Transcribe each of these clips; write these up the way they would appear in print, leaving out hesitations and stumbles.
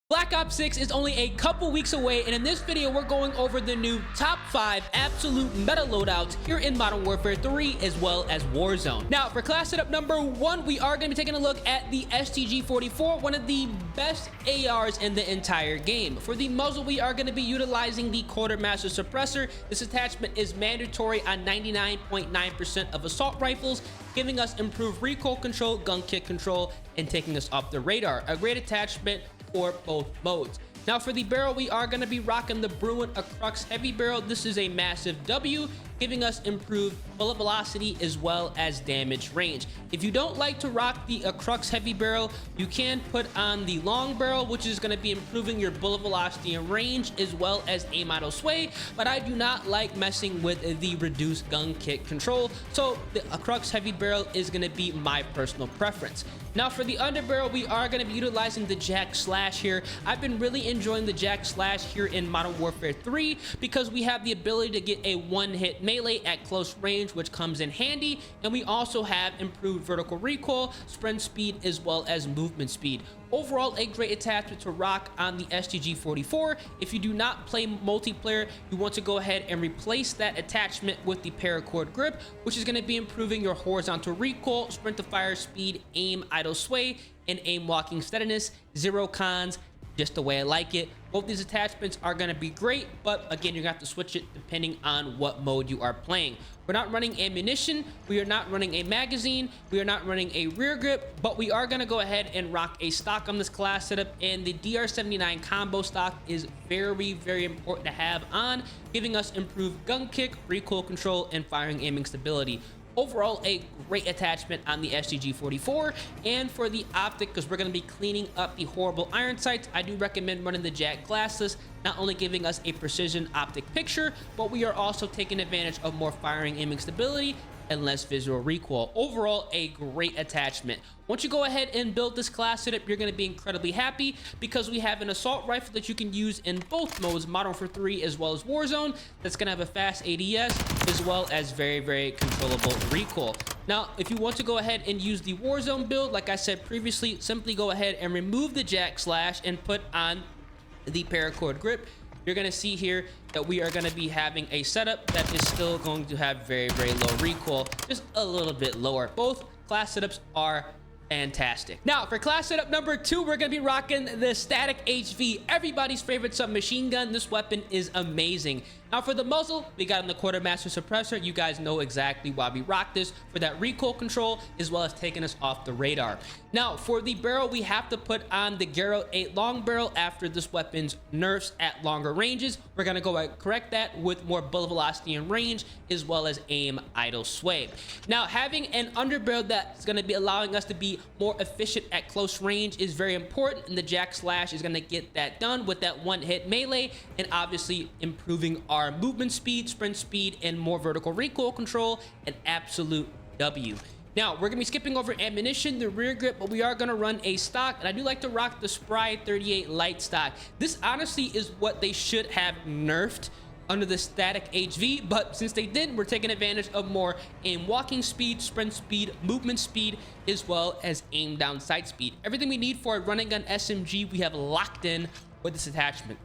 Black Ops 6 is only a couple weeks away, and in this video we're going over the new top 5 absolute meta loadouts here in Modern Warfare 3 as well as Warzone. Now for class setup number 1, we are going to be taking a look at the STG-44, one of the best ARs in the entire game. For the muzzle, we are going to be utilizing the Quartermaster Suppressor. This attachment is mandatory on 99.9% of assault rifles, giving us improved recoil control, gun kick control, and taking us off the radar. A great attachment for both modes. Now for the barrel, we are going to be rocking the Bruin Crux Heavy Barrel. This is a massive W, giving us improved bullet velocity as well as damage range. If you don't like to rock the Crux Heavy Barrel, you can put on the Long Barrel, which is going to be improving your bullet velocity and range as well as aim idle sway, but I do not like messing with the reduced gun kick control, so the Crux Heavy Barrel is going to be my personal preference. Now for the underbarrel, we are going to be utilizing the Jack Slash here. I've been really enjoying the Jack Slash here in Modern Warfare 3 because we have the ability to get a one-hit melee at close range, which comes in handy, and we also have improved vertical recoil, sprint speed, as well as movement speed. Overall, a great attachment to rock on the STG-44. If you do not play multiplayer, you want to go ahead and replace that attachment with the paracord grip, which is going to be improving your horizontal recoil, sprint to fire speed, aim idle sway, and aim walking steadiness. Zero cons, just the way I like it. Both these attachments are going to be great, but again, you're going to have to switch it depending on what mode you are playing. We're not running ammunition, we are not running a magazine, we are not running a rear grip, but we are going to go ahead and rock a stock on this class setup, and the DR79 combo stock is very important to have on, giving us improved gun kick, recoil control, and firing aiming stability. Overall, a great attachment on the STG-44. And for the optic, because we're going to be cleaning up the horrible iron sights, I do recommend running the Jack glasses, not only giving us a precision optic picture, but we are also taking advantage of more firing aiming stability and less visual recoil. Overall, a great attachment. Once you go ahead and build this class setup, you're going to be incredibly happy because we have an assault rifle that you can use in both modes, Modern Warfare 3 as well as Warzone, that's going to have a fast ADS as well as very controllable recoil. Now, if you want to go ahead and use the Warzone build, like I said previously, simply go ahead and remove the Jack Slash and put on the paracord grip. You're going to see here that we are going to be having a setup that is still going to have very low recoil, just a little bit lower. Both class setups are fantastic. Now for class setup number 2, we're going to be rocking the Static HV, everybody's favorite submachine gun. This weapon is amazing. Now for the muzzle, we got on the Quartermaster Suppressor. You guys know exactly why we rock this, for that recoil control as well as taking us off the radar. Now for the barrel, we have to put on the Garrow 8 long barrel after this weapon's nerfs at longer ranges. We're going to go ahead and correct that with more bullet velocity and range as well as aim idle sway. Now having an underbarrel that's going to be allowing us to be more efficient at close range is very important, and the Jack Slash is going to get that done with that one-hit melee and obviously improving our movement speed, sprint speed, and more vertical recoil control. An absolute W. Now, we're going to be skipping over ammunition, the rear grip, but we are going to run a stock, and I do like to rock the Spry 38 light stock. This honestly is what they should have nerfed under the Static HV, but since they did, we're taking advantage of more aim walking speed, sprint speed, movement speed, as well as aim down sight speed. Everything we need for a running gun SMG, we have locked in with this attachment.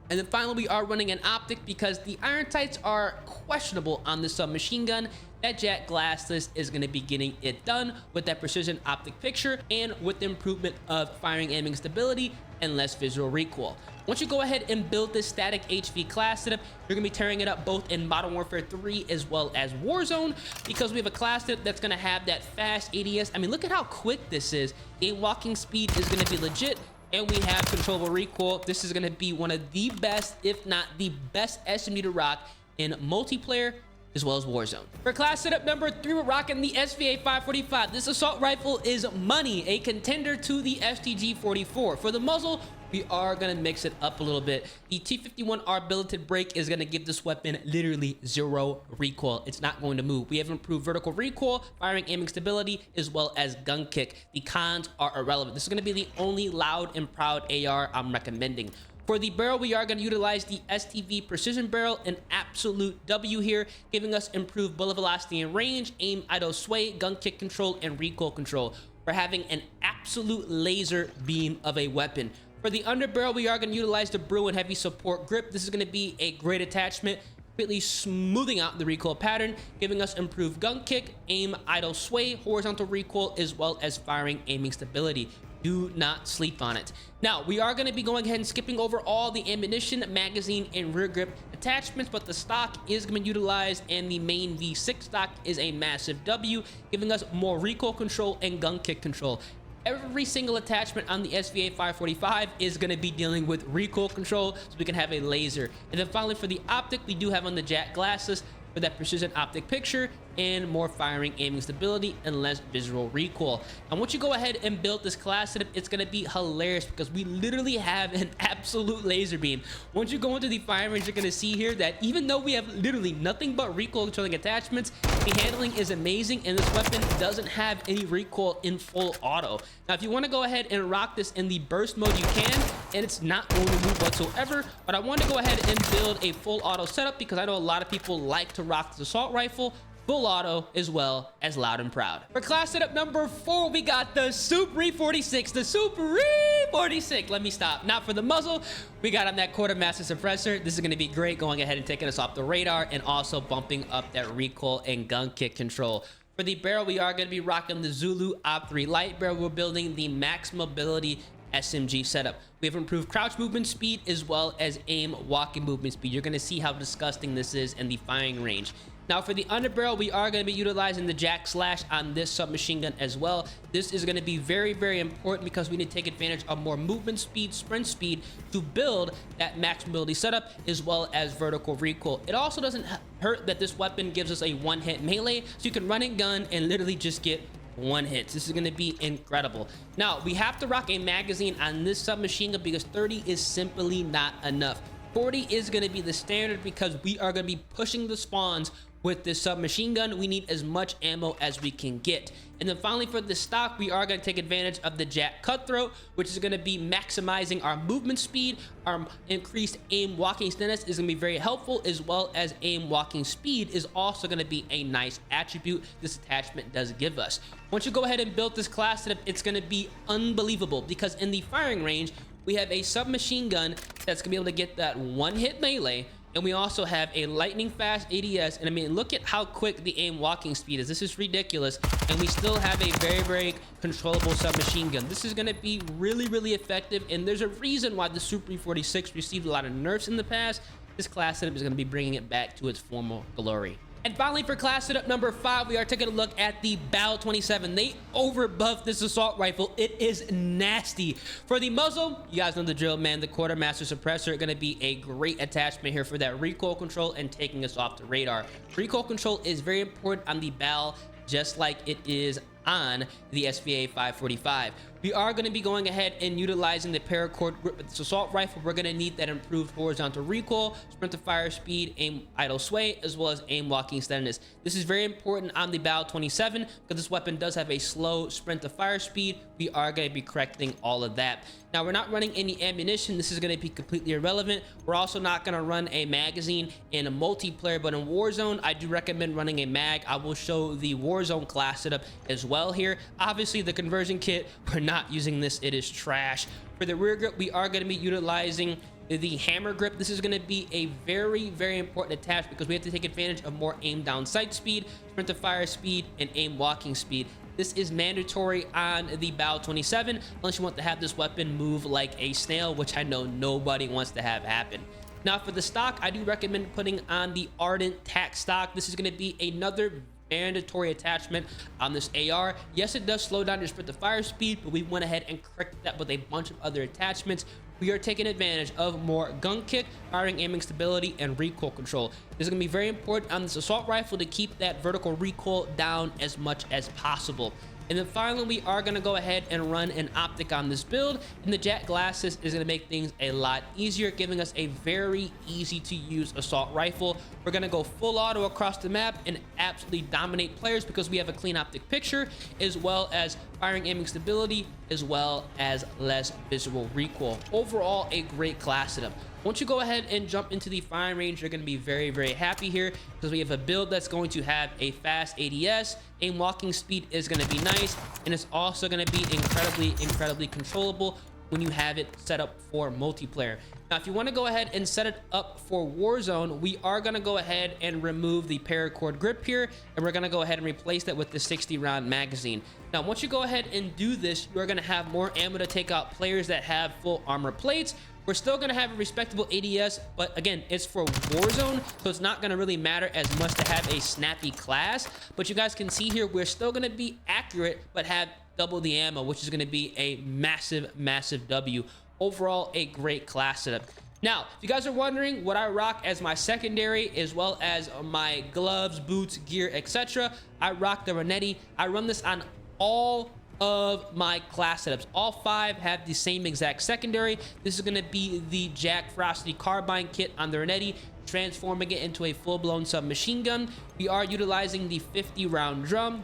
And then finally, we are running an optic because the iron sights are questionable on this submachine gun. That Jack glassless is going to be getting it done with that precision optic picture and with the improvement of firing aiming stability and less visual recoil. Once you go ahead and build this Static HV class setup, you're going to be tearing it up both in Modern Warfare 3 as well as Warzone because we have a class setup that's going to have that fast ADS. I mean, look at how quick this is. Aim walking speed is going to be legit, and we have controllable recoil. This is going to be one of the best, if not the best SMG to rock in multiplayer as well as Warzone. For class setup number 3, we're rocking the SVA 545. This assault rifle is money, a contender to the STG-44. For the muzzle, we are going to mix it up a little bit. The T51R billeted brake is going to give this weapon literally zero recoil. It's not going to move. We have improved vertical recoil, firing aiming stability, as well as gun kick. The cons are irrelevant. This is going to be the only loud and proud AR I'm recommending. For the barrel, we are going to utilize the STV Precision Barrel, an absolute W here, giving us improved bullet velocity and range, aim idle sway, gun kick control, and recoil control. We're having an absolute laser beam of a weapon. For the underbarrel, we are going to utilize the Bruin Heavy Support Grip. This is going to be a great attachment, completely smoothing out the recoil pattern, giving us improved gun kick, aim, idle sway, horizontal recoil, as well as firing aiming stability. Do not sleep on it. Now, we are going to be going ahead and skipping over all the ammunition, magazine, and rear grip attachments, but the stock is going to be utilized, and the main V6 stock is a massive W, giving us more recoil control and gun kick control. Every single attachment on the SVA 545 is going to be dealing with recoil control, so we can have a laser. And then finally, for the optic, we do have on the jack glasses for that precision optic picture and more firing aiming stability and less visual recoil. And once you go ahead and build this class setup, it's going to be hilarious because we literally have an absolute laser beam. Once you go into the firing range, you're going to see here that even though we have literally nothing but recoil controlling attachments, the handling is amazing, and this weapon doesn't have any recoil in full auto. Now, if you want to go ahead and rock this in the burst mode, you can, and it's not going to move whatsoever. But I want to go ahead and build a full auto setup because I know a lot of people like to rock this assault rifle full auto, as well as loud and proud. For class setup number 4, we got the SUPERI 46. The SUPERI 46. Let me stop. Now for the muzzle, we got on that quartermaster suppressor. This is going to be great, going ahead and taking us off the radar and also bumping up that recoil and gun kick control. For the barrel, we are going to be rocking the Zulu OP3 light barrel. We're building the max mobility SMG setup. We have improved crouch movement speed as well as aim walking movement speed. You're going to see how disgusting this is in the firing range. Now for the underbarrel, we are going to be utilizing the jack slash on this submachine gun as well. This is going to be very, very important because we need to take advantage of more movement speed, sprint speed to build that max mobility setup as well as vertical recoil. It also doesn't hurt that this weapon gives us a one-hit melee, so you can run and gun and literally just get one hit. This is going to be incredible. Now we have to rock a magazine on this submachine gun because 30 is simply not enough. 40 is going to be the standard because we are going to be pushing the spawns with this submachine gun. We need as much ammo as we can get. And then finally, for the stock, we are going to take advantage of the jack cutthroat, which is going to be maximizing our movement speed. Our increased aim walking steadiness is going to be very helpful, as well as aim walking speed is also going to be a nice attribute this attachment does give us. Once you go ahead and build this class setup, it's going to be unbelievable because in the firing range, we have a submachine gun that's going to be able to get that one-hit melee. And we also have a lightning fast ADS. And I mean, look at how quick the aim walking speed is. This is ridiculous. And we still have a very, very controllable submachine gun. This is going to be really, really effective. And there's a reason why the SUPERI 46 received a lot of nerfs in the past. This class setup is going to be bringing it back to its former glory. And finally, for class setup number 5, we are taking a look at the BAL-27. They overbuffed this assault rifle. It is nasty. For the muzzle, you guys know the drill, man. The quartermaster suppressor going to be a great attachment here for that recoil control and taking us off the radar. Recoil control is very important on the BAL, just like it is on the SVA 545. We are going to be going ahead and utilizing the paracord grip with this assault rifle. We're going to need that improved horizontal recoil, sprint to fire speed, aim idle sway, as well as aim walking steadiness. This is very important on the BAL-27 because this weapon does have a slow sprint to fire speed. We are going to be correcting all of that. Now, we're not running any ammunition. This is going to be completely irrelevant. We're also not going to run a magazine in a multiplayer, but in Warzone, I do recommend running a mag. I will show the Warzone class setup as well here. Obviously, the conversion kit, we're not using this. It is trash. For the rear grip, we are going to be utilizing the hammer grip. This is going to be a very, very important attachment because we have to take advantage of more aim down sight speed, sprint to fire speed, and aim walking speed. This is mandatory on the BAL-27 unless you want to have this weapon move like a snail, which I know nobody wants to have happen. Now for the stock, I do recommend putting on the Ardent Tac stock. This is going to be another mandatory attachment on this AR. Yes, it does slow down your sprint to fire speed, but we went ahead and corrected that with a bunch of other attachments. We are taking advantage of more gun kick, firing aiming stability, and recoil control. This is going to be very important on this assault rifle to keep that vertical recoil down as much as possible. And then finally, we are going to go ahead and run an optic on this build, and the jack glasses is going to make things a lot easier, giving us a very easy to use assault rifle. We're going to go full auto across the map and absolutely dominate players because we have a clean optic picture, as well as firing aiming stability, as well as less visual recoil. Overall, a great class setup. Once you go ahead and jump into the firing range, you're going to be very, very happy here because we have a build that's going to have a fast ADS. Aim walking speed is going to be nice, and it's also going to be incredibly, incredibly controllable when you have it set up for multiplayer. Now, if you want to go ahead and set it up for Warzone, we are going to go ahead and remove the paracord grip here, and we're going to go ahead and replace that with the 60 round magazine. Now, once you go ahead and do this, you're going to have more ammo to take out players that have full armor plates. We're still going to have a respectable ADS, but again, it's for Warzone, so it's not going to really matter as much to have a snappy class. But you guys can see here, we're still going to be accurate, but have double the ammo, which is going to be a massive W. Overall, a great class setup. Now, if you guys are wondering what I rock as my secondary, as well as my gloves, boots, gear, etc., I rock the Renetti. I run this on all of my class setups. All 5 have the same exact secondary. This is going to be the Jack Ferocity carbine kit on the Renetti, transforming it into a full-blown submachine gun. We are utilizing the 50 round drum.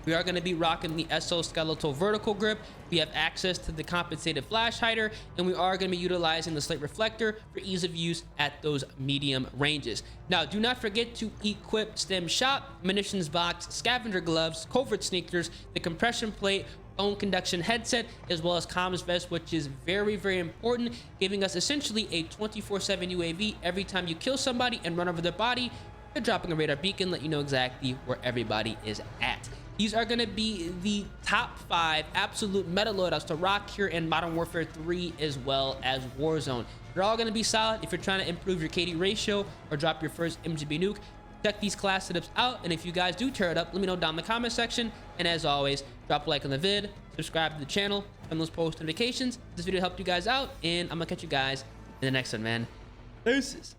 We are going to be rocking the exoskeletal vertical grip. We have access to the compensated flash hider, and we are going to be utilizing the slate reflector for ease of use at those medium ranges. Now, do not forget to equip stem shot, munitions box, scavenger gloves, covert sneakers, the compression plate, bone conduction headset, as well as comms vest, which is very important, giving us essentially a 24/7 UAV every time you kill somebody and run over their body. They're dropping a radar beacon, let you know exactly where everybody is at. These are going to be the top 5 absolute meta loadouts to rock here in Modern Warfare 3 as well as Warzone. They're all going to be solid if you're trying to improve your KD ratio or drop your first MGB nuke. Check these class setups out, and if you guys do tear it up, let me know down in the comment section. And as always, drop a like on the vid, subscribe to the channel, turn those post notifications. This video helped you guys out, and I'm going to catch you guys in the next one, man. Deuces.